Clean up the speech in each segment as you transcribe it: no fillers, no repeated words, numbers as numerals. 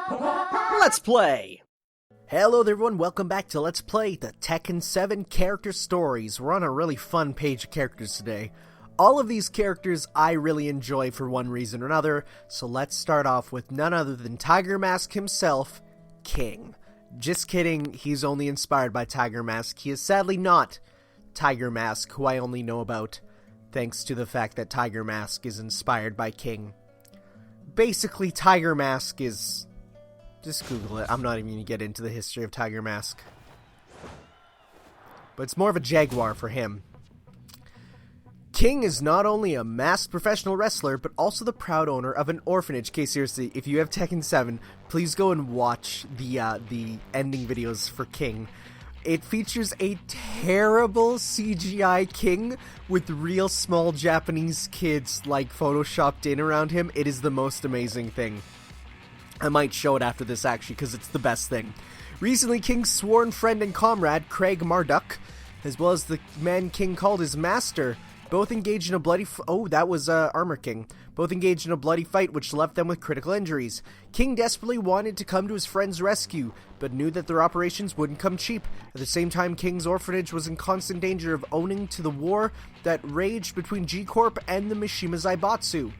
Let's play! Hello there everyone, welcome back to Let's Play the Tekken 7 character stories. We're on a really fun page of characters today. All of these characters I really enjoy for one reason or another, so let's start off with none other than Tiger Mask himself, King. Just kidding, he's only inspired by Tiger Mask. He is sadly not Tiger Mask, who I only know about thanks to the fact that Tiger Mask is inspired by King. Basically, Tiger Mask is... just Google it. I'm not even going to get into the history of Tiger Mask. But it's more of a jaguar for him. King is not only a masked professional wrestler, but also the proud owner of an orphanage. Okay, seriously, if you have Tekken 7, please go and watch the ending videos for King. It features a terrible CGI King with real small Japanese kids like photoshopped in around him. It is the most amazing thing. I might show it after this actually because it's the best thing. Recently, King's sworn friend and comrade, Craig Marduk, as well as the man King called his master, both engaged in a bloody Armor King. Both engaged in a bloody fight which left them with critical injuries. King desperately wanted to come to his friend's rescue, but knew that their operations wouldn't come cheap. At the same time, King's orphanage was in constant danger of owning to the war that raged between G-Corp and the Mishima Zaibatsu.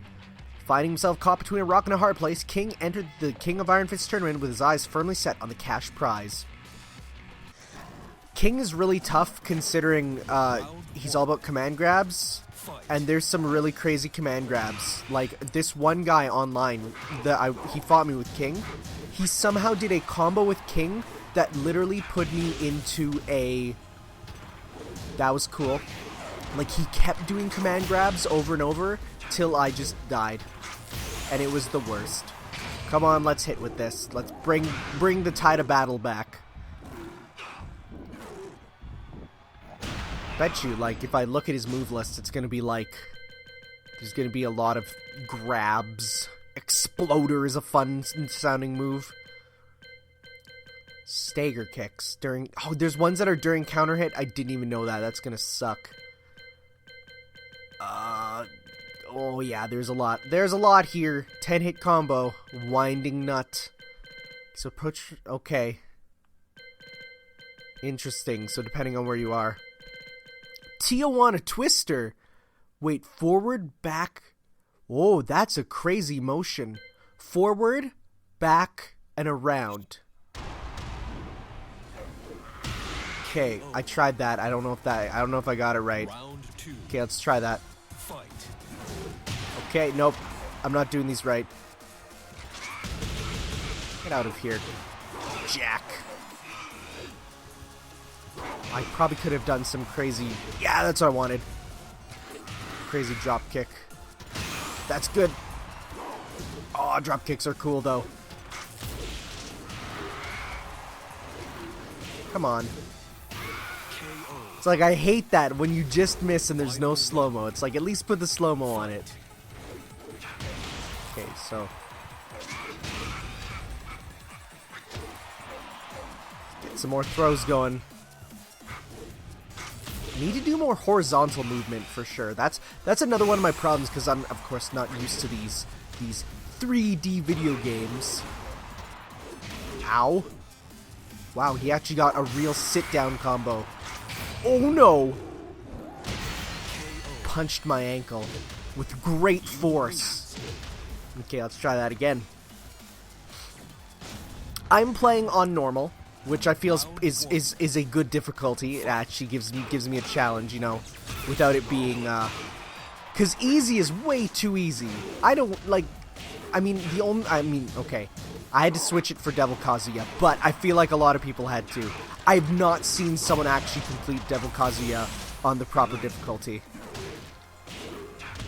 Finding himself caught between a rock and a hard place, King entered the King of Iron Fist tournament with his eyes firmly set on the cash prize. King is really tough considering he's all about command grabs, and there's some really crazy command grabs. Like this one guy online, he fought me with King. He somehow did a combo with King that literally put me into a... that was cool. Like he kept doing command grabs over and over till I just died. And it was the worst. Come on, let's hit with this. Let's bring the tide of battle back. Bet you, like, if I look at his move list, it's gonna be like... there's gonna be a lot of grabs. Exploder is a fun sounding move. Stagger kicks during... oh, there's ones that are during counter hit. I didn't even know that. That's gonna suck. Oh yeah, there's a lot. There's a lot here. 10-hit combo. Winding nut. So approach... okay. Interesting. So depending on where you are. Tijuana Twister. Wait, forward, back. Oh, that's a crazy motion. Forward, back, and around. Okay, I tried that. I don't know if I got it right. Okay, let's try that. Okay, nope. I'm not doing these right. Get out of here, Jack. I probably could have done some crazy... yeah, that's what I wanted. Crazy drop kick. That's good. Oh, drop kicks are cool, though. Come on. It's like, I hate that when you just miss and there's no slow-mo. It's like, at least put the slow-mo on it. Okay, so... get some more throws going. Need to do more horizontal movement for sure. That's another one of my problems because I'm of course not used to these 3D video games. Ow. Wow, he actually got a real sit-down combo. Oh no! Punched my ankle with great force. Okay, let's try that again. I'm playing on normal, which I feel is a good difficulty. It actually gives me a challenge, you know, without it being, because easy is way too easy. I don't, like, okay, I had to switch it for Devil Kazuya, but I feel like a lot of people had to. I've not seen someone actually complete Devil Kazuya on the proper difficulty.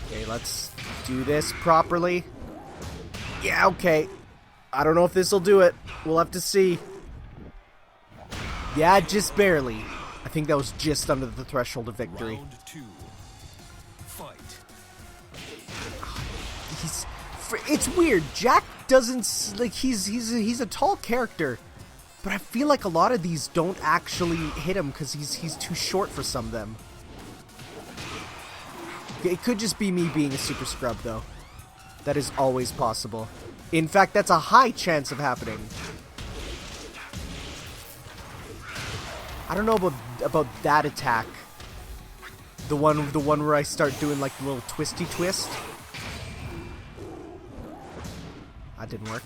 Okay, let's do this properly. Yeah, okay. I don't know if this will do it. We'll have to see. Yeah, just barely. I think that was just under the threshold of victory. Round 2. Fight. It's weird. Jack doesn't, like, he's a tall character, but I feel like a lot of these don't actually hit him because he's too short for some of them. It could just be me being a super scrub though. That is always possible. In fact, that's a high chance of happening. I don't know about that attack. The one where I start doing like the little twisty twist. That didn't work.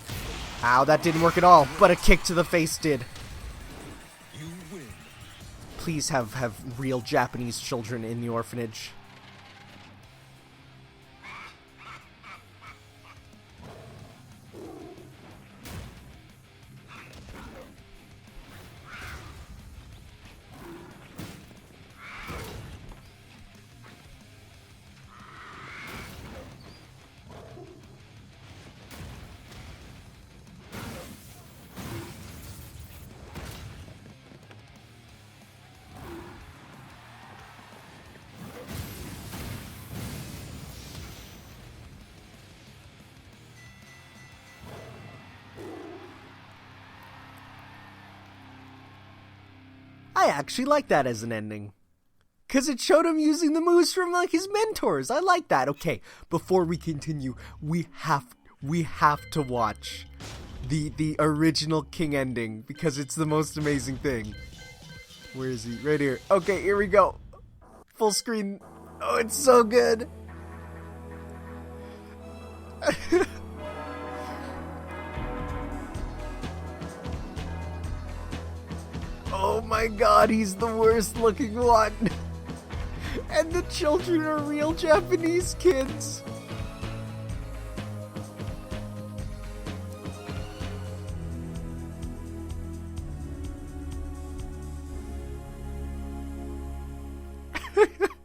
Ow, that didn't work at all. But a kick to the face did. You win. Please have real Japanese children in the orphanage. I actually like that as an ending. Because it showed him using the moves from like his mentors. I like that. Okay, before we continue, we have to watch the original King ending because it's the most amazing thing. Where is he? Right here. Okay, here we go. Full screen. Oh, it's so good. Oh my god, he's the worst looking one. And the children are real Japanese kids.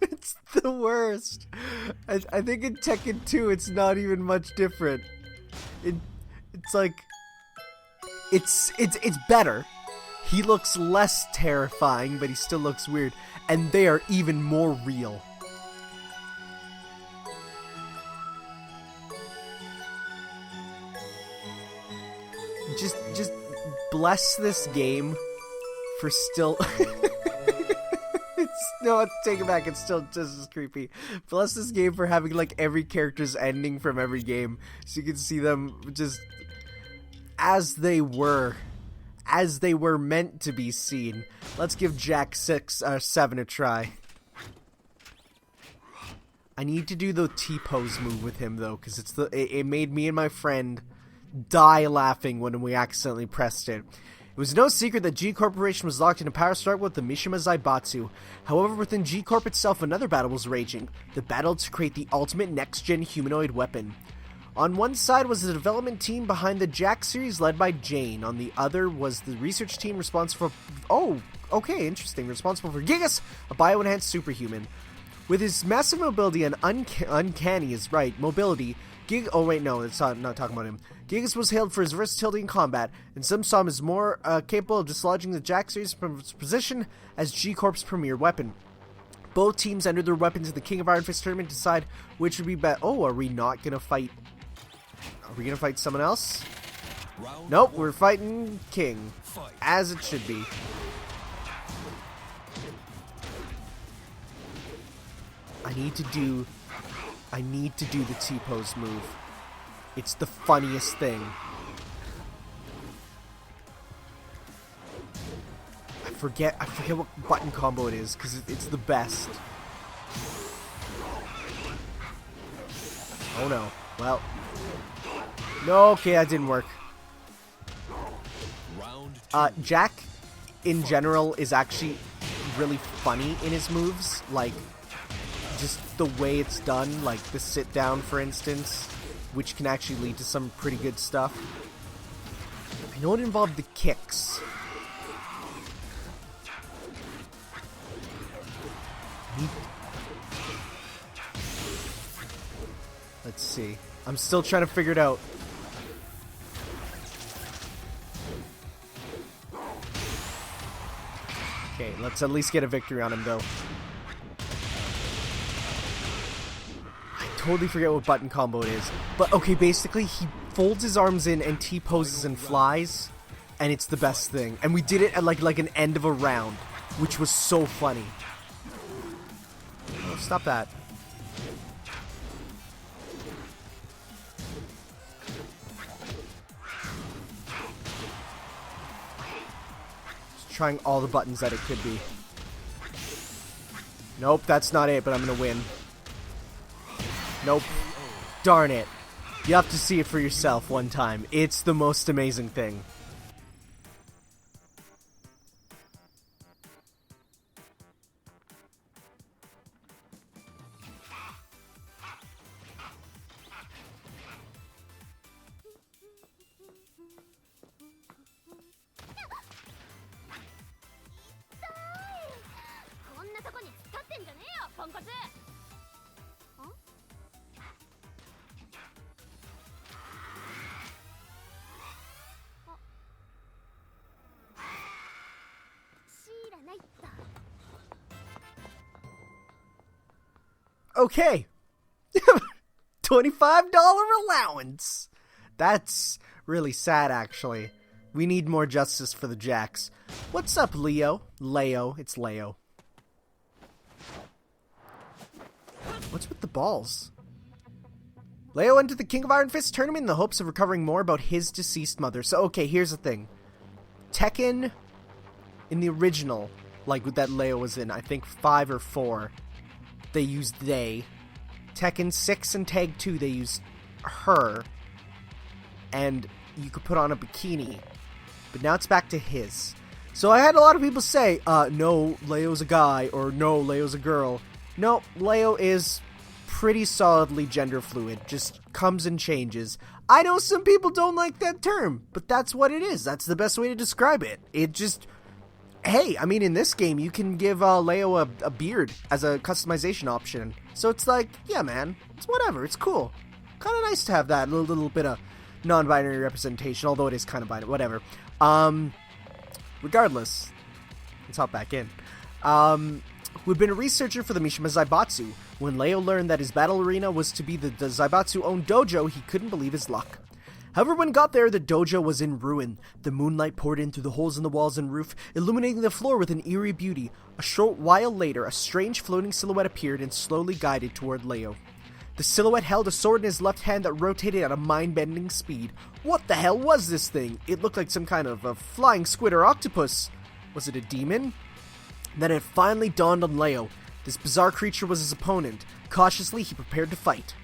It's the worst. I think in Tekken 2 it's not even much different. It's like it's better. He looks less terrifying, but he still looks weird. And they are even more real. Just bless this game for still... No, take it back. It's still just as creepy. Bless this game for having like every character's ending from every game. So you can see them just as they were meant to be seen. Let's give Jack 7 a try. I need to do the T-pose move with him though, because it made me and my friend die laughing when we accidentally pressed it. It was no secret that G Corporation was locked in a power struggle with the Mishima Zaibatsu. However, within G Corp itself, another battle was raging. The battle to create the ultimate next-gen humanoid weapon. On one side was the development team behind the Jack series led by Jane. On the other was the research team responsible for... Oh, okay, interesting. Responsible for Gigas, a bio-enhanced superhuman. With his massive mobility and uncanny is right, mobility... Oh wait, no, it's not talking about him. Gigas was hailed for his versatility in combat, and some saw him as more capable of dislodging the Jack series from its position as G Corp's premier weapon. Both teams entered their weapons in the King of Iron Fist tournament to decide which would be better. Oh, are we not gonna fight? Are we gonna fight someone else? Nope, we're fighting King, as it should be. I need to do the T-pose move. It's the funniest thing. I forget what button combo it is because it's the best. Oh no. Well. No, okay, that didn't work. Jack, in general, is actually really funny in his moves. Like, just the way it's done, like the sit down, for instance, which can actually lead to some pretty good stuff. I know it involved the kicks. Let's see. I'm still trying to figure it out. Okay, let's at least get a victory on him, though. Totally forget what button combo it is. But okay, basically he folds his arms in and T-poses and flies, and it's the best thing. And we did it at like an end of a round, which was so funny. Oh, stop that. trying all the buttons that it could be. Nope, that's not it, but I'm gonna win. Nope. Darn it. You have to see it for yourself one time. It's the most amazing thing. Okay. $25 allowance. That's really sad, actually. We need more justice for the Jacks. What's up, Leo? Leo. It's Leo. What's with the balls? Leo entered the King of Iron Fist tournament in the hopes of recovering more about his deceased mother. So, okay, here's the thing. Tekken, in the original, like that Leo was in, I think 5 or 4, they used they. Tekken 6 and Tag 2, they used her. And you could put on a bikini. But now it's back to his. So I had a lot of people say, no, Leo's a guy, or no, Leo's a girl. No, Leo is pretty solidly gender fluid. Just comes and changes. I know some people don't like that term, but that's what it is. That's the best way to describe it. It just... Hey, I mean, in this game, you can give Leo a beard as a customization option. So it's like, yeah, man, it's whatever. It's cool. Kind of nice to have that little bit of non-binary representation, although it is kind of binary. Whatever. Regardless, let's hop back in. Who had been a researcher for the Mishima Zaibatsu. When Leo learned that his battle arena was to be the Zaibatsu-owned dojo, he couldn't believe his luck. However, when he got there, the dojo was in ruin. The moonlight poured in through the holes in the walls and roof, illuminating the floor with an eerie beauty. A short while later, a strange floating silhouette appeared and slowly guided toward Leo. The silhouette held a sword in his left hand that rotated at a mind-bending speed. What the hell was this thing? It looked like some kind of a flying squid or octopus. Was it a demon? Then it finally dawned on Leo. This bizarre creature was his opponent. Cautiously, he prepared to fight.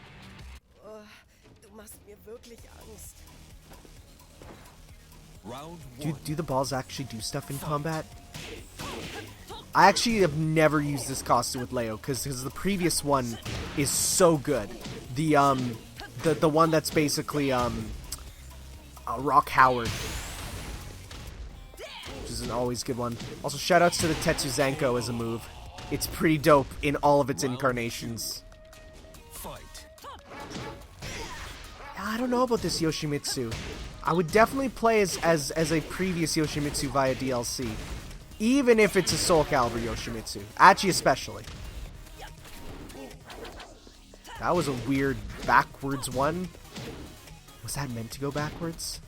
Do the balls actually do stuff in combat? I actually have never used this costume with Leo because the previous one is so good. The one that's basically Rock Howard, which is an always good one. Also, shoutouts to the Tetsuzanko as a move. It's pretty dope in all of its incarnations. I don't know about this Yoshimitsu. I would definitely play as a previous Yoshimitsu via DLC. Even if it's a Soul Calibur Yoshimitsu. Actually, especially. That was a weird backwards one. Was that meant to go backwards?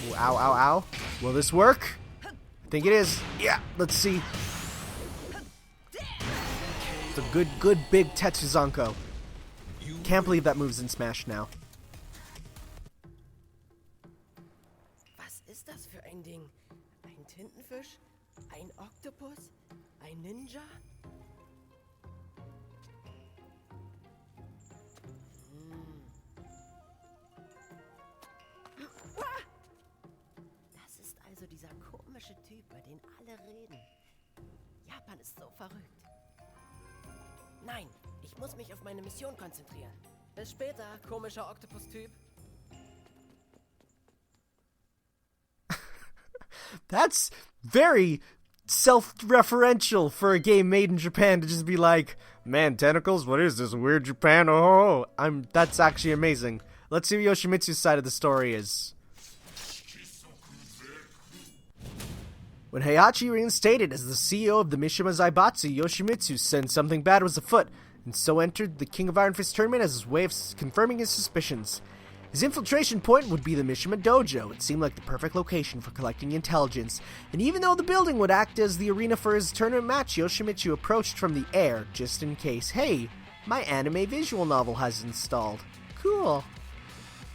Ooh, ow, ow, ow. Will this work? I think it is. Yeah, let's see. It's a good big Tetsuzanko. Can't believe that move's in Smash now. Was ist das für ein Ding? Ein Tintenfisch? Ein Oktopus? Ein Ninja? Das ist also dieser komische Typ, über den alle reden. Japan ist so verrückt. Nein, ich muss mich auf meine Mission konzentrieren. Bis später, komischer Oktopus-Typ. That's very self-referential for a game made in Japan to just be like, man, tentacles? What is this? Weird Japan? Oh, that's actually amazing. Let's see what Yoshimitsu's side of the story is. When Heihachi reinstated as the CEO of the Mishima Zaibatsu, Yoshimitsu sensed something bad was afoot, and so entered the King of Iron Fist tournament as his way of confirming his suspicions. His infiltration point would be the Mishima Dojo. It seemed like the perfect location for collecting intelligence, and even though the building would act as the arena for his tournament match, Yoshimitsu approached from the air, just in case. Hey, my anime visual novel has installed. Cool.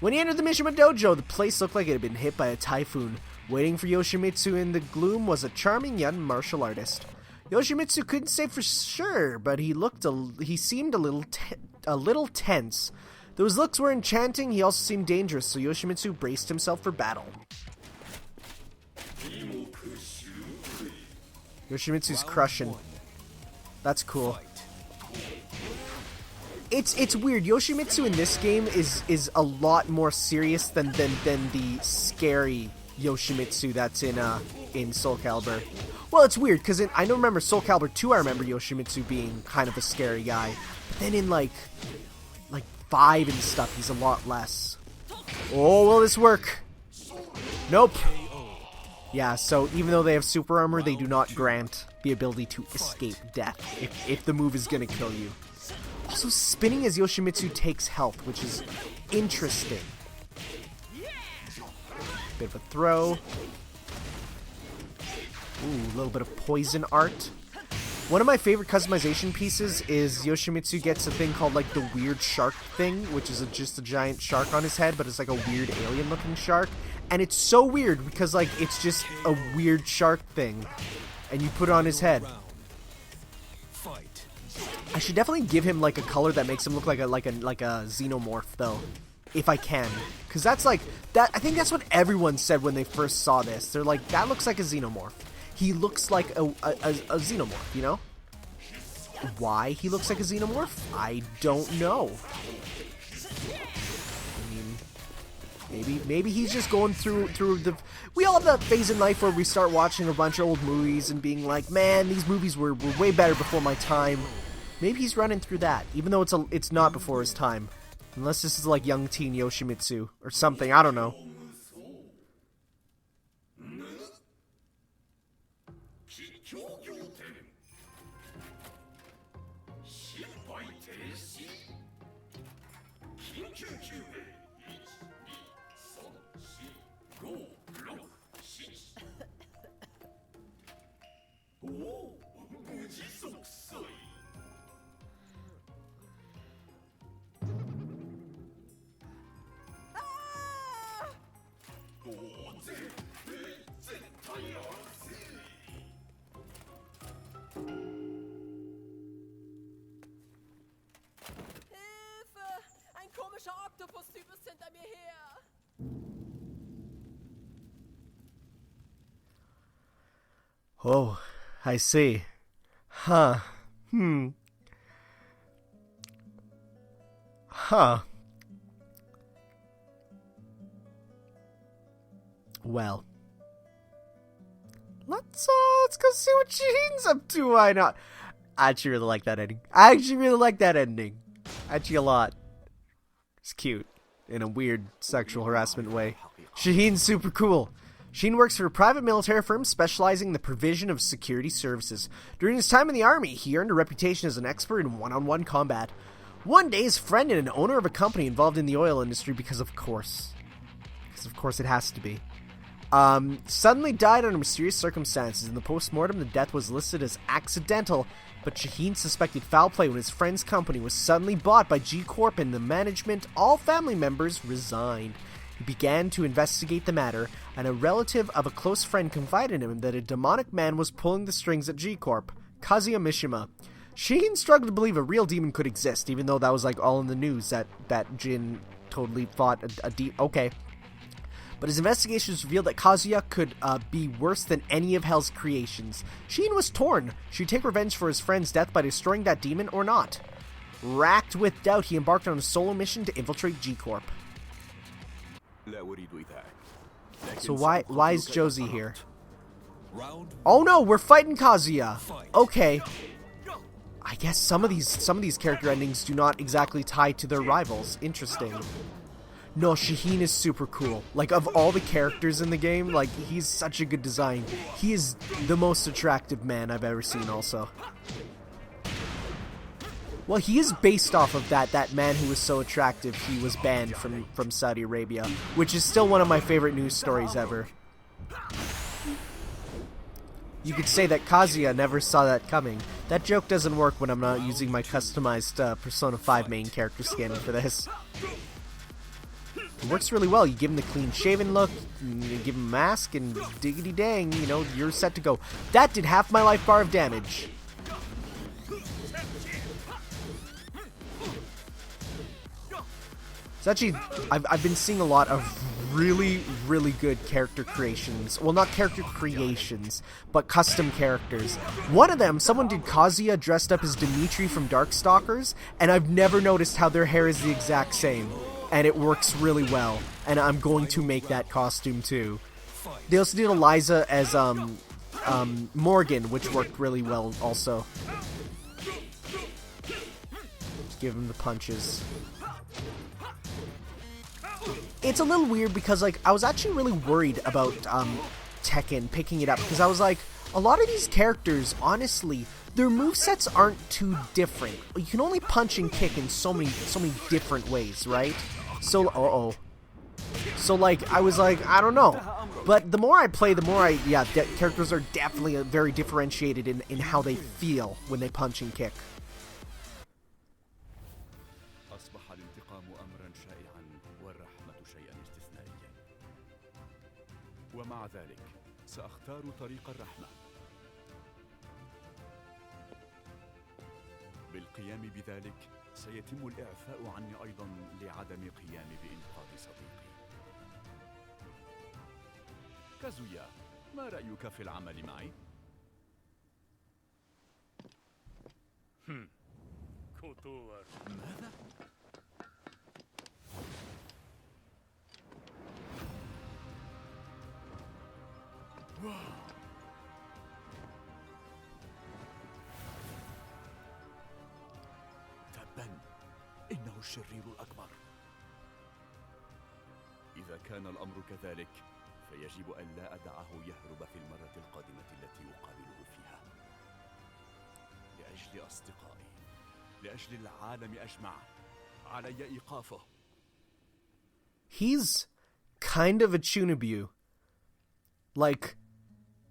When he entered the Mishima dojo, the place looked like it had been hit by a typhoon. Waiting for Yoshimitsu in the gloom was a charming young martial artist. Yoshimitsu couldn't say for sure, but he seemed a little tense. Though his looks were enchanting, he also seemed dangerous, so Yoshimitsu braced himself for battle. Yoshimitsu's crushing. That's cool. It's weird. Yoshimitsu in this game is a lot more serious than the scary Yoshimitsu that's in Soul Calibur. Well, it's weird because I don't remember Soul Calibur 2. I remember Yoshimitsu being kind of a scary guy, but then in like 5 and stuff, he's a lot less. Oh, will this work? Nope. Yeah, so even though they have super armor, they do not grant the ability to escape death if the move is gonna kill you. Also, spinning as Yoshimitsu takes health, which is interesting. Bit of a throw. Ooh, a little bit of poison art. One of my favorite customization pieces is Yoshimitsu gets a thing called like the weird shark thing, which is just a giant shark on his head, but it's like a weird alien looking shark. And it's so weird because like it's just a weird shark thing, and you put it on his head. I should definitely give him like a color that makes him look like a xenomorph though, if I can, because that's like that. I think that's what everyone said when they first saw this. They're like, that looks like a xenomorph. He looks like a xenomorph, you know? Why he looks like a xenomorph? I don't know. I mean, maybe he's just going through the... We all have that phase in life where we start watching a bunch of old movies and being like, man, these movies were way better before my time. Maybe he's running through that, even though it's not before his time. Unless this is like young teen Yoshimitsu or something, I don't know. Oktopus-Typ ist hinter mir her. Oh, I see. Huh. Huh. Well. Let's go see what Shaheen's up to. Why not? I actually really like that ending. Actually a lot. It's cute. In a weird sexual harassment way. Shaheen's super cool. Shaheen works for a private military firm specializing in the provision of security services. During his time in the army, he earned a reputation as an expert in one-on-one combat. One day, his friend and an owner of a company involved in the oil industry, because of course it has to be, suddenly died under mysterious circumstances. In the post-mortem, the death was listed as accidental, but Shaheen suspected foul play when his friend's company was suddenly bought by G Corp and the management. All family members resigned. He began to investigate the matter, and a relative of a close friend confided in him that a demonic man was pulling the strings at G Corp, Kazuya Mishima. Shaheen struggled to believe a real demon could exist, even though that was like all in the news that Jin totally fought a demon. Okay. But his investigations revealed that Kazuya could be worse than any of Hell's creations. Shaheen was torn. Should he take revenge for his friend's death by destroying that demon or not? Racked with doubt, he embarked on a solo mission to infiltrate G Corp. So why is Josie here? Oh no, we're fighting Kazuya. Okay. I guess some of these character endings do not exactly tie to their rivals. Interesting. No, Shaheen is super cool. Like, of all the characters in the game, like, he's such a good design. He is the most attractive man I've ever seen also. Well, he is based off of that man who was so attractive he was banned from Saudi Arabia, which is still one of my favorite news stories ever. You could say that Kazuya never saw that coming. That joke doesn't work when I'm not using my customized Persona 5 main character skin for this. It works really well. You give him the clean-shaven look, you give him a mask, and diggity dang, you know, you're set to go. That did half my life bar of damage. It's actually, I've been seeing a lot of really, really good character creations. Well, not character creations, but custom characters. One of them, someone did Kazuya dressed up as Dimitri from Darkstalkers, and I've never noticed how their hair is the exact same. And it works really well, and I'm going to make that costume too. They also did Eliza as Morgan, which worked really well also. Just give him the punches. It's a little weird because, like, I was actually really worried about Tekken picking it up, because I was like, a lot of these characters, honestly, their movesets aren't too different. You can only punch and kick in so many different ways, right? So, So, like, I was like, I don't know. But the more I play, the more characters are definitely very differentiated in how they feel when they punch and kick. أصبح الانتقام أمرا شائعا والرحمة شيئا استثنائيا. ومع ذلك سأختار طريق الرحمة. بالقيام بذلك سيتم الإعفاء عني أيضا لعدم قيامي بإنقاذ صديقي. كازويا، ما رأيك في العمل معي؟ ماذا؟ تبا، إنه الشرير الأكبر. إذا كان الأمر كذلك فيجب أن لا أدعه يهرب في المرة القادمة التي أقابله فيها. لأجل أصدقائي، لأجل العالم أجمع، علي إيقافه. He's kind of a Chunibyu. Like,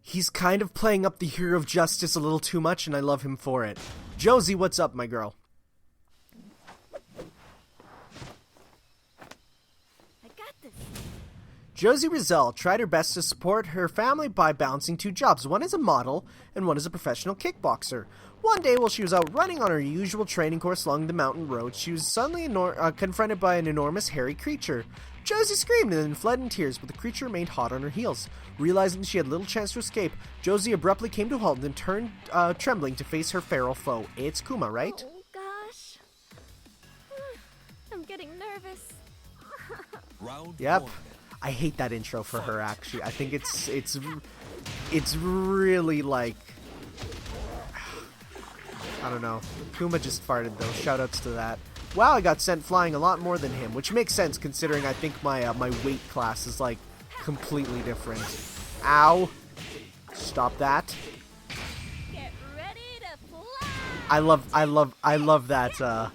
he's kind of playing up the hero of justice a little too much, and I love him for it. Josie, what's up, my girl? I got this. Josie Rizal tried her best to support her family by balancing two jobs. One as a model, and one as a professional kickboxer. One day, while she was out running on her usual training course along the mountain road, she was suddenly confronted by an enormous hairy creature. Josie screamed and then fled in tears, but the creature remained hot on her heels. Realizing she had little chance to escape, Josie abruptly came to a halt and then turned trembling to face her feral foe. It's Kuma, right? Oh gosh. I'm getting nervous. Round Yep. one. I hate that intro for her, actually. I think it's really, like, I don't know. Kuma just farted, though. Shoutouts to that. Wow, I got sent flying a lot more than him, which makes sense considering I think my my weight class is, like, completely different. Ow. Stop that. Get ready to fly. I love that,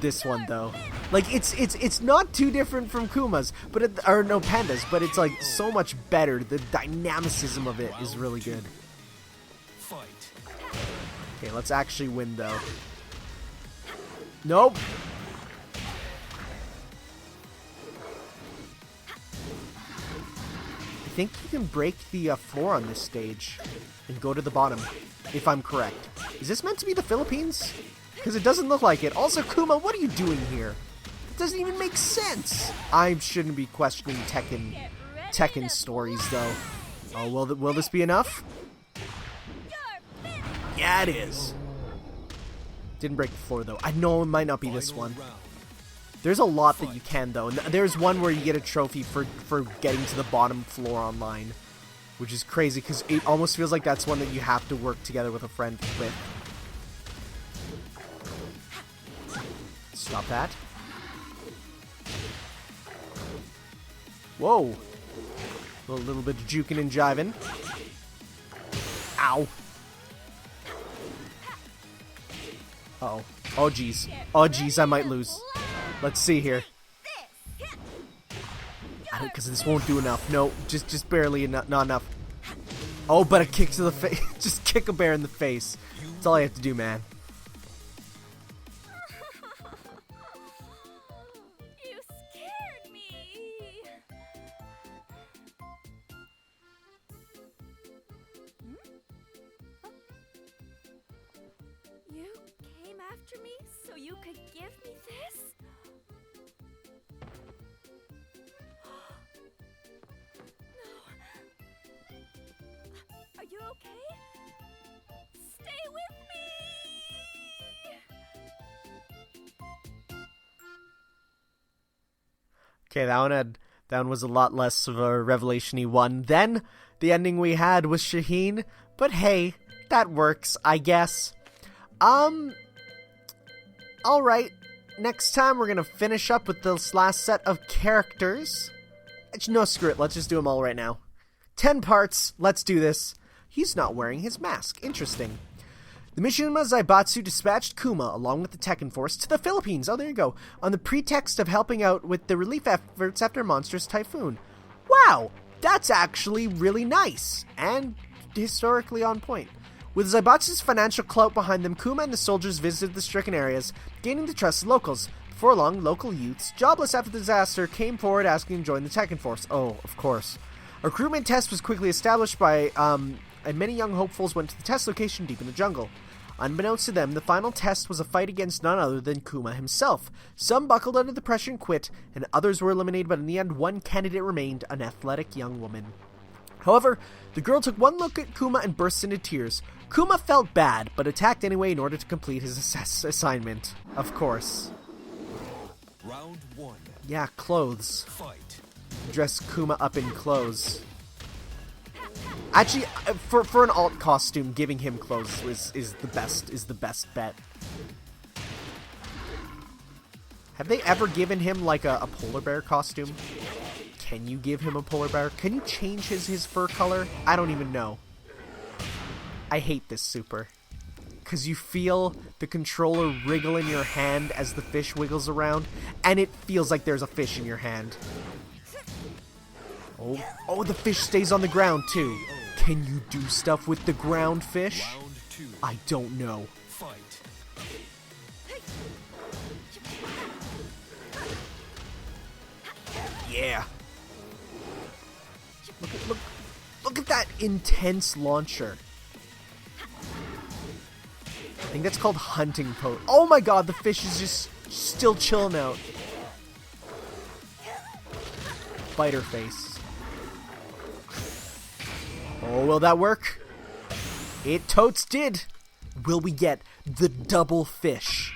this one, though. Like, it's not too different from Kuma's, but or no, Panda's, but it's, like, so much better. The dynamicism of it is really good. Fight. Okay, let's actually win, though. Nope. I think you can break the floor on this stage and go to the bottom, if I'm correct. Is this meant to be the Philippines? Because it doesn't look like it. Also, Kuma, what are you doing here? It doesn't even make sense. I shouldn't be questioning Tekken stories, though. Oh, will this be enough? Yeah, it is. Didn't break the floor, though. I know it might not be this one. There's a lot that you can, though. There's one where you get a trophy for getting to the bottom floor online, which is crazy, because it almost feels like that's one that you have to work together with a friend with. Stop that. Whoa. A little bit of juking and jiving. Ow. Uh-oh. Oh, jeez. Oh, jeez, I might lose. Let's see here. Because this won't do enough. No, just barely not enough. Oh, but a kick to the face. Just kick a bear in the face. That's all I have to do, man. You scared me. after me so you could give me this? No. Are you okay? Stay with me! Okay, that one was a lot less of a revelation-y one than the ending we had with Shaheen, but hey, that works, I guess. Alright, next time we're gonna finish up with this last set of characters. Actually, no, screw it, let's just do them all right now. 10 parts, let's do this. He's not wearing his mask, interesting. The Mishima Zaibatsu dispatched Kuma, along with the Tekken force, to the Philippines, oh there you go, on the pretext of helping out with the relief efforts after a monstrous typhoon. Wow, that's actually really nice, and historically on point. With Zaibatsu's financial clout behind them, Kuma and the soldiers visited the stricken areas, gaining the trust of locals. Before long, local youths, jobless after the disaster, came forward asking to join the Tekken force. Oh, of course. A recruitment test was quickly established and many young hopefuls went to the test location deep in the jungle. Unbeknownst to them, the final test was a fight against none other than Kuma himself. Some buckled under the pressure and quit, and others were eliminated, but in the end, one candidate remained, an athletic young woman. However, the girl took one look at Kuma and burst into tears. Kuma felt bad, but attacked anyway in order to complete his assignment. Of course. Round 1. Yeah, clothes. Fight. Dress Kuma up in clothes. Actually, for an alt costume, giving him clothes is the best bet. Have they ever given him like a polar bear costume? Can you give him a polar bear? Can you change his fur color? I don't even know. I hate this super. Because you feel the controller wriggle in your hand as the fish wiggles around, and it feels like there's a fish in your hand. Oh, the fish stays on the ground too. Can you do stuff with the ground fish? Round 2. I don't know. Fight. Yeah. Look at that intense launcher. I think that's called hunting pose. Oh my god, the fish is just still chilling out. Spider face. Oh, will that work? It totes did. Will we get the double fish?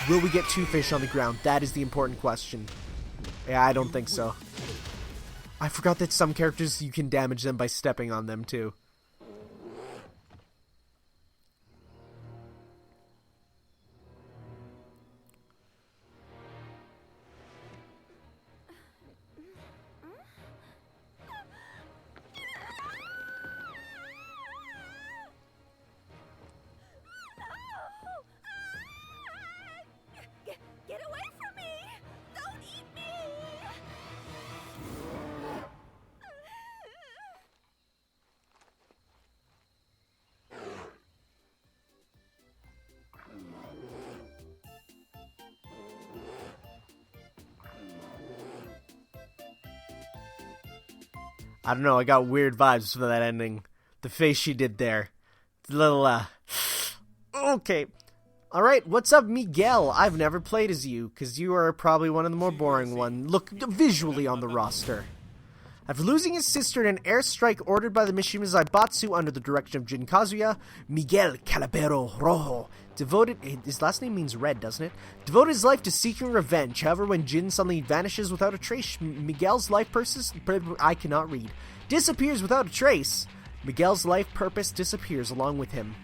Will we get 2 fish on the ground? That is the important question. Yeah, I don't think so. I forgot that some characters you can damage them by stepping on them too. Get away from me! Don't eat me! I don't know, I got weird vibes for that ending. The face she did there. The little, Okay. Alright, what's up, Miguel? I've never played as you, because you are probably one of the more boring ones. Look visually on the roster. After losing his sister in an airstrike ordered by the Mishima Zaibatsu under the direction of Jin Kazuya, Miguel Calabero Rojo his last name means red, doesn't it? Devoted his life to seeking revenge. However, when Jin suddenly vanishes without a trace, Miguel's life purpose, I cannot read, disappears without a trace. Miguel's life purpose disappears along with him.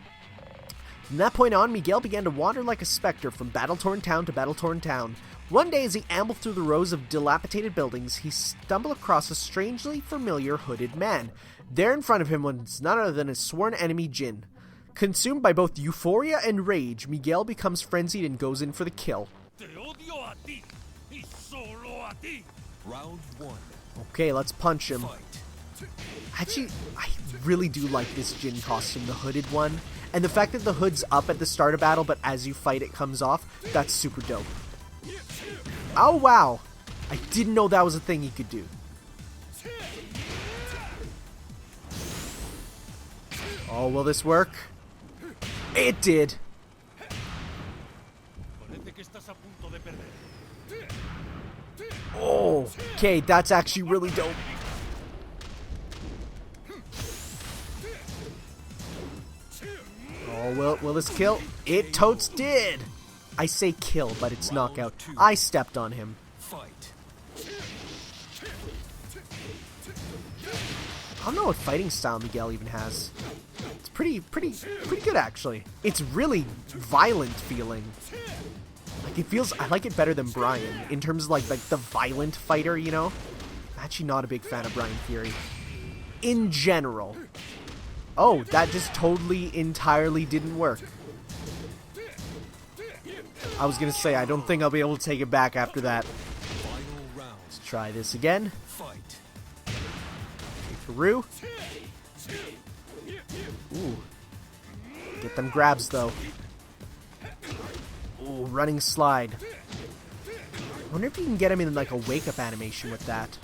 From that point on, Miguel began to wander like a specter from battle-torn town to battle-torn town. One day, as he ambled through the rows of dilapidated buildings, he stumbled across a strangely familiar hooded man. There in front of him was none other than his sworn enemy, Jin. Consumed by both euphoria and rage, Miguel becomes frenzied and goes in for the kill. Round 1. Okay, let's punch him. Fight. Actually, I really do like this Jin costume, the hooded one. And the fact that the hood's up at the start of battle, but as you fight it comes off, that's super dope. Oh wow! I didn't know that was a thing he could do. Oh, will this work? It did! Oh, okay, that's actually really dope. Oh, will this kill? It totes did! I say kill, but it's knockout. I stepped on him. I don't know what fighting style Miguel even has. It's pretty good, actually. It's really violent feeling. Like, it feels, I like it better than Brian, in terms of, like the violent fighter, you know? I'm actually not a big fan of Brian Fury. In general. Oh, that just totally, entirely didn't work. I was gonna say, I don't think I'll be able to take it back after that. Let's try this again. Peru. Ooh. Get them grabs, though. Ooh, running slide. I wonder if you can get him in, like, a wake-up animation with that.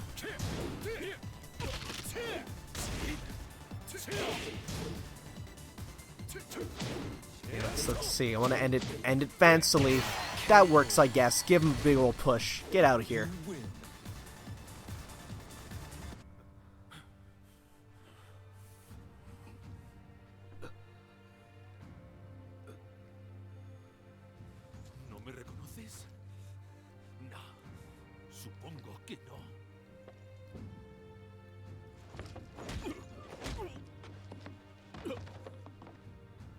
Let's see. I want to end it fancily. That works, I guess. Give him a big old push. Get out of here. ¿No me reconoces? No. Supongo que no.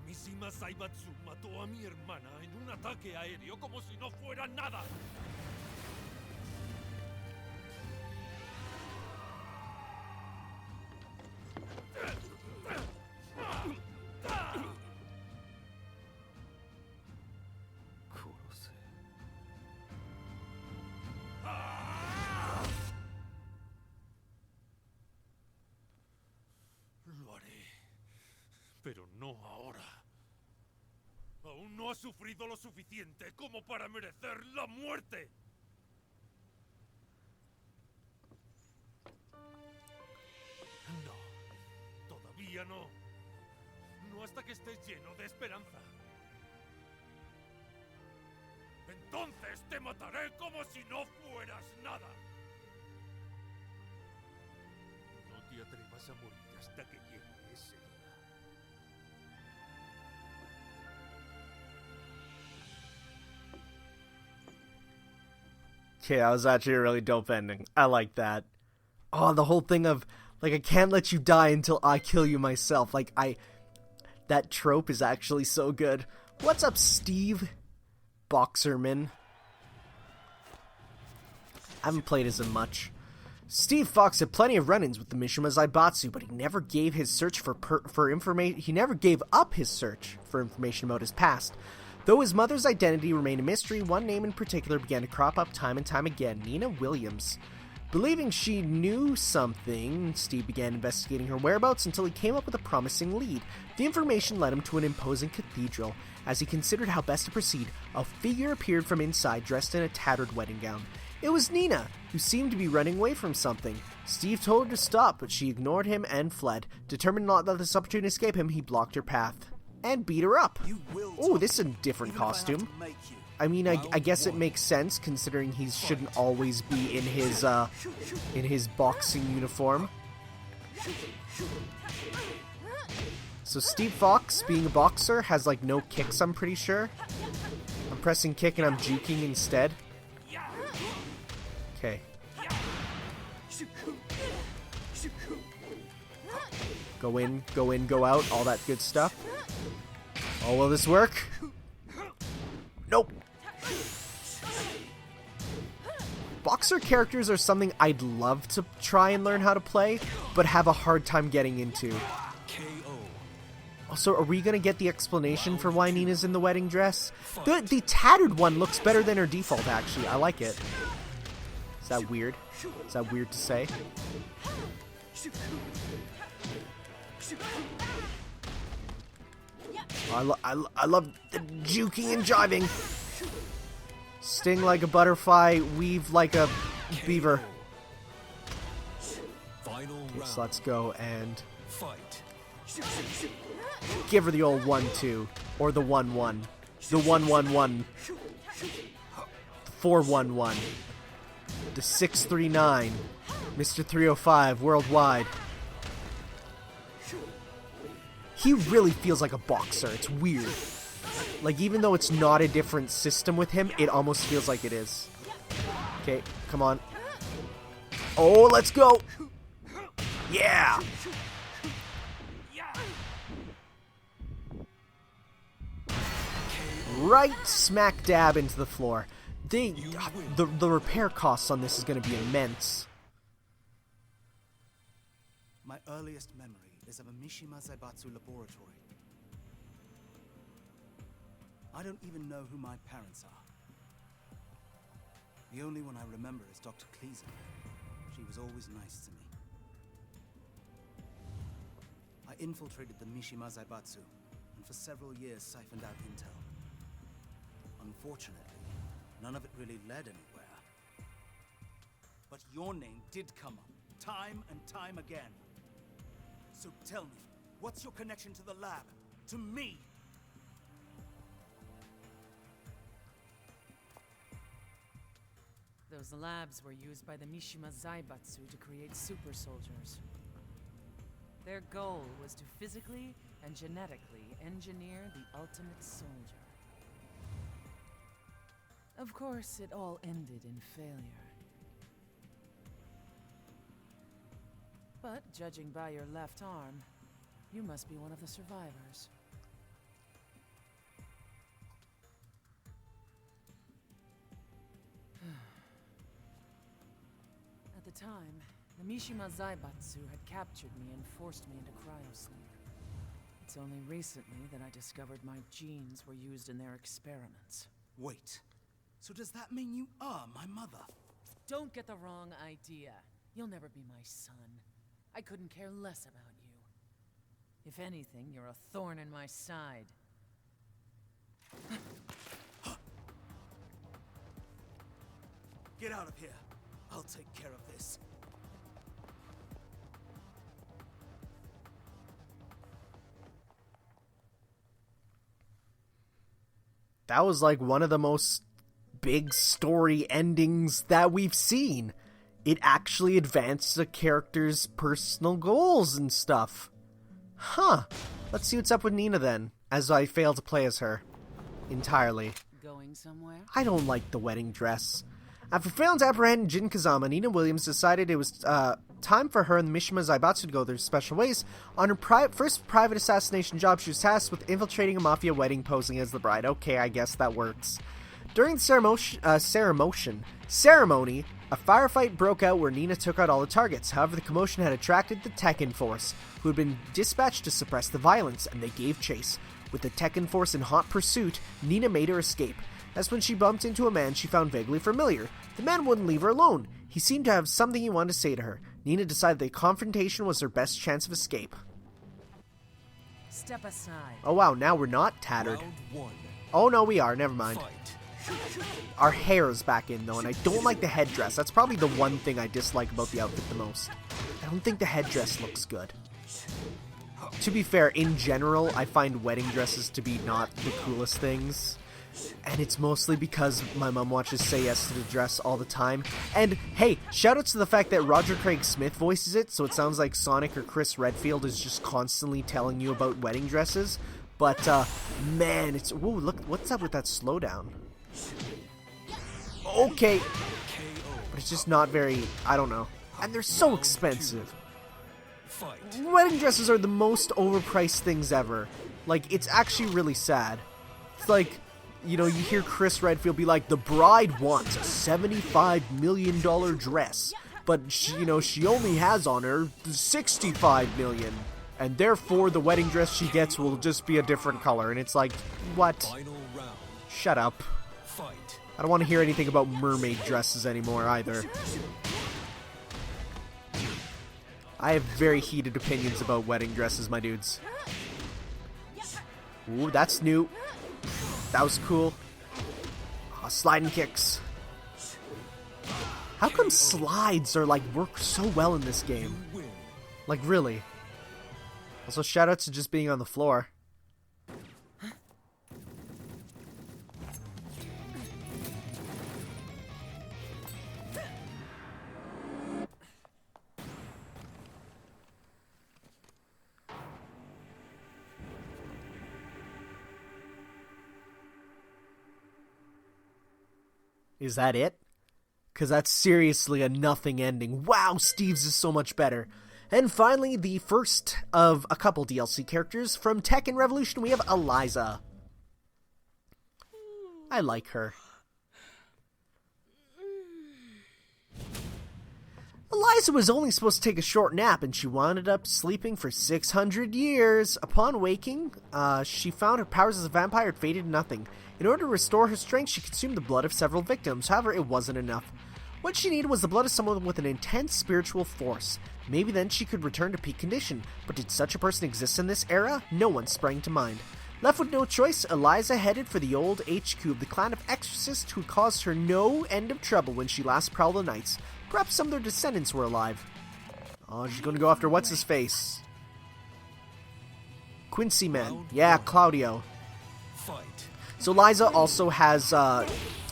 Mishima Saibatsu mató a mi hermana en un ataque aéreo como si no fuera nada. Lo haré, pero no ahora. Aún no ha sufrido lo suficiente como para merecer la muerte. No, todavía no. No hasta que estés lleno de esperanza. Entonces te mataré como si no fueras nada. No te atrevas a morir hasta que llegue ese día. Okay, that was actually a really dope ending. I like that. Oh, the whole thing of, like, I can't let you die until I kill you myself. Like, that trope is actually so good. What's up, Steve? Boxerman. I haven't played as him much. Steve Fox had plenty of run-ins with the Mishima Zaibatsu, but he never gave his search for information. He never gave up his search for information about his past. Though his mother's identity remained a mystery, one name in particular began to crop up time and time again: Nina Williams. Believing she knew something, Steve began investigating her whereabouts until he came up with a promising lead. The information led him to an imposing cathedral. As he considered how best to proceed, a figure appeared from inside dressed in a tattered wedding gown. It was Nina, who seemed to be running away from something. Steve told her to stop, but she ignored him and fled. Determined not to let this opportunity escape him, he blocked her path and beat her up. Oh, this is a different costume. I mean, I guess it makes sense considering he shouldn't always be in his boxing uniform. So Steve Fox, being a boxer, has like no kicks, I'm pretty sure. I'm pressing kick and I'm juking instead. Okay. Go in, go out, all that good stuff. Oh, will this work? Nope. Boxer characters are something I'd love to try and learn how to play, but have a hard time getting into. Also, are we gonna get the explanation for why Nina's in the wedding dress? The tattered one looks better than her default, actually. I like it. Is that weird? Is that weird to say? I love the juking and jiving. Sting like a butterfly, weave like a beaver. Okay, so let's go and give her the old 1-2 or the 1-1, the 1-1-1. 411. The 639. Mr. 305 worldwide. He really feels like a boxer. It's weird. Like, even though it's not a different system with him, it almost feels like it is. Okay, come on. Oh, let's go! Yeah! Right smack dab into the floor. The repair costs on this is going to be immense. My earliest memory is of a Mishima Zaibatsu laboratory. I don't even know who my parents are. The only one I remember is Dr. Kleeser. She was always nice to me. I infiltrated the Mishima Zaibatsu, and for several years siphoned out intel. Unfortunately, none of it really led anywhere. But your name did come up, time and time again. So tell me, what's your connection to the lab? To me? Those labs were used by the Mishima Zaibatsu to create super soldiers. Their goal was to physically and genetically engineer the ultimate soldier. Of course, it all ended in failure. But judging by your left arm, you must be one of the survivors. At the time, the Mishima Zaibatsu had captured me and forced me into cryosleep. It's only recently that I discovered my genes were used in their experiments. Wait, so does that mean you are my mother? Don't get the wrong idea. You'll never be my son. I couldn't care less about you. If anything, you're a thorn in my side. Get out of here. I'll take care of this. That was like one of the most big story endings that we've seen. It actually advanced the character's personal goals and stuff. Huh. Let's see what's up with Nina then, as I fail to play as her entirely. Going somewhere? I don't like the wedding dress. After failing to apprehend Jin Kazama, Nina Williams decided it was time for her and the Mishima Zaibatsu to go their special ways. On her first private assassination job, she was tasked with infiltrating a mafia wedding posing as the bride. Okay, I guess that works. During the ceremony, a firefight broke out where Nina took out all the targets. However, the commotion had attracted the Tekken force, who had been dispatched to suppress the violence, and they gave chase. With the Tekken force in hot pursuit, Nina made her escape. That's when she bumped into a man she found vaguely familiar. The man wouldn't leave her alone. He seemed to have something he wanted to say to her. Nina decided that confrontation was her best chance of escape. Step aside. Oh wow, now we're not tattered. Round one. Oh no, we are. Never mind. Fight. Our hair is back in though, and I don't like the headdress. That's probably the one thing I dislike about the outfit the most. I don't think the headdress looks good. To be fair, in general, I find wedding dresses to be not the coolest things. And it's mostly because my mom watches Say Yes to the Dress all the time. And hey, shoutouts to the fact that Roger Craig Smith voices it, so it sounds like Sonic or Chris Redfield is just constantly telling you about wedding dresses. But, man, it's... Whoa, look, what's up with that slowdown? Okay. But it's just not very... I don't know. And they're so expensive. Fight. Wedding dresses are the most overpriced things ever. Like, it's actually really sad. It's like... You know, you hear Chris Redfield be like, the bride wants a $75 million dress, but, she only has on her $65 million, and therefore the wedding dress she gets will just be a different color, and it's like, what? Final round. Shut up. Fight. I don't want to hear anything about mermaid dresses anymore, either. I have very heated opinions about wedding dresses, my dudes. Ooh, that's new. That was cool. Oh, sliding kicks. How come slides are work so well in this game? Win. Like, really. Also, shoutouts to just being on the floor. Is that it? Because that's seriously a nothing ending. Wow, Steve's is so much better. And finally, the first of a couple DLC characters from Tekken Revolution, we have Eliza. I like her. Eliza was only supposed to take a short nap, and she wound up sleeping for 600 years. Upon waking, she found her powers as a vampire had faded to nothing. In order to restore her strength, she consumed the blood of several victims. However, it wasn't enough. What she needed was the blood of someone with an intense spiritual force. Maybe then she could return to peak condition. But did such a person exist in this era? No one sprang to mind. Left with no choice, Eliza headed for the old HQ of the clan of exorcists who caused her no end of trouble when she last prowled the nights. Perhaps some of their descendants were alive. Oh, she's gonna go after what's-his-face. Quincy Man. Yeah, Claudio. Fight. So Eliza also has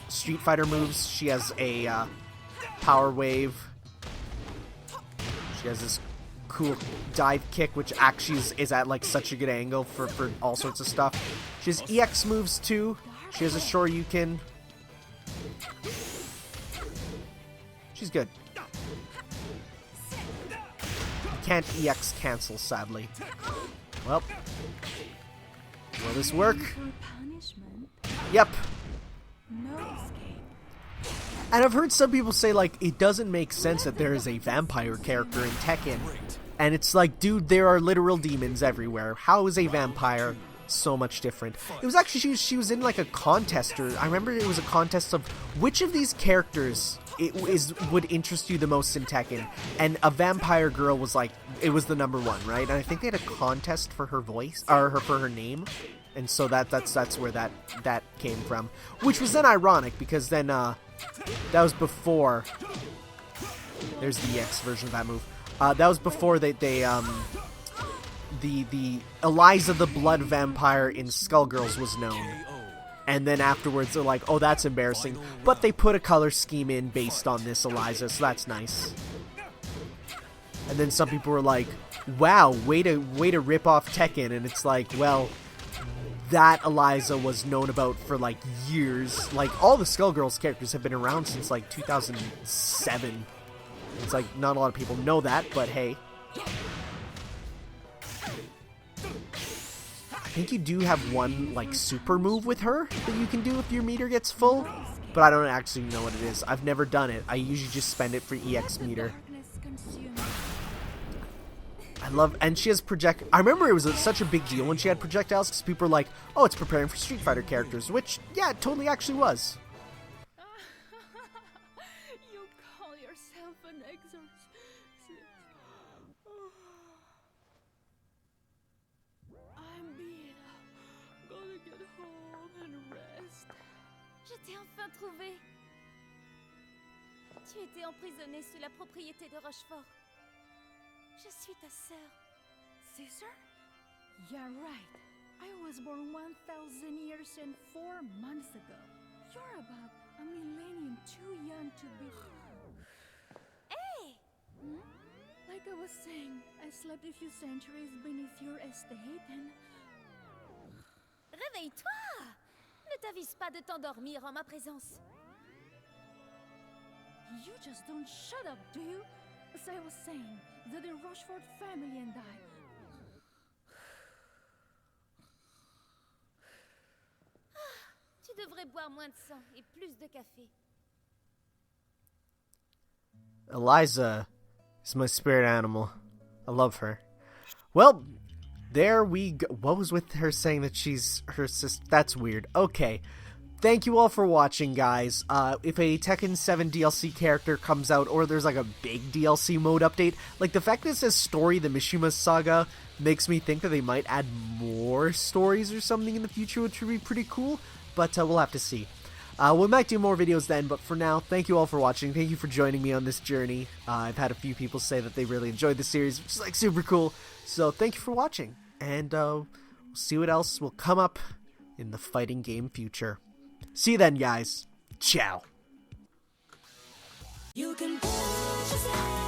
Street Fighter moves. She has a power wave. She has this cool dive kick, which actually is at like such a good angle for all sorts of stuff. She has EX moves too. She has a Shoryuken. She's good. You can't EX cancel, sadly. Well, will this work? Yep. No escape. And I've heard some people say, like, it doesn't make sense that there is a vampire character in Tekken. And it's like, dude, there are literal demons everywhere. How is a vampire so much different? It was actually, she was in, like, a contest, or I remember it was a contest of which of these characters would interest you the most in Tekken. And a vampire girl was, like, it was the number one, right? And I think they had a contest for her voice, or for her name. And so that's where that came from. Which was then ironic, because then, that was before. There's the EX version of that move. That was before the Eliza the Blood Vampire in Skullgirls was known. And then afterwards they're like, oh, that's embarrassing. But they put a color scheme in based on this Eliza, so that's nice. And then some people were like, wow, way to rip off Tekken. And it's like, well, that Eliza was known about for like years. Like, all the Skullgirls characters have been around since like 2007. It's like, not a lot of people know that, but hey. I think you do have one, like, super move with her that you can do if your meter gets full, but I don't actually know what it is. I've never done it. I usually just spend it for EX meter. I love, and she has I remember it was such a big deal when she had projectiles, because people were like, oh, it's preparing for Street Fighter characters, which, yeah, it totally actually was. You call yourself an exorcist? I'm beat up. Gonna get home and rest. Je t'ai enfin trouvé. Tu étais emprisonnée sous la propriété de Rochefort. Je suis ta sœur. Caesar? Yeah, right. I was born 1,000 years and 4 months ago. You're about a millennium too young to be... Hey! Like I was saying, I slept a few centuries beneath your estate and... Réveille-toi! Ne t'avise pas de t'endormir en ma présence. You just don't shut up, do you? As I was saying, the Rochefort family and I... Tu devrais boire moins de sang et plus de café. Eliza is my spirit animal. I love her. Well, there we go. What was with her saying that she's her sister? That's weird. Okay. Thank you all for watching, guys. If a Tekken 7 DLC character comes out, or there's like a big DLC mode update, like the fact that it says story, the Mishima Saga, makes me think that they might add more stories or something in the future, which would be pretty cool, but we'll have to see. We might do more videos then, but for now, thank you all for watching. Thank you for joining me on this journey. I've had a few people say that they really enjoyed the series, which is like super cool, so thank you for watching, and we'll see what else will come up in the fighting game future. See you then, guys. Ciao. You can push aside.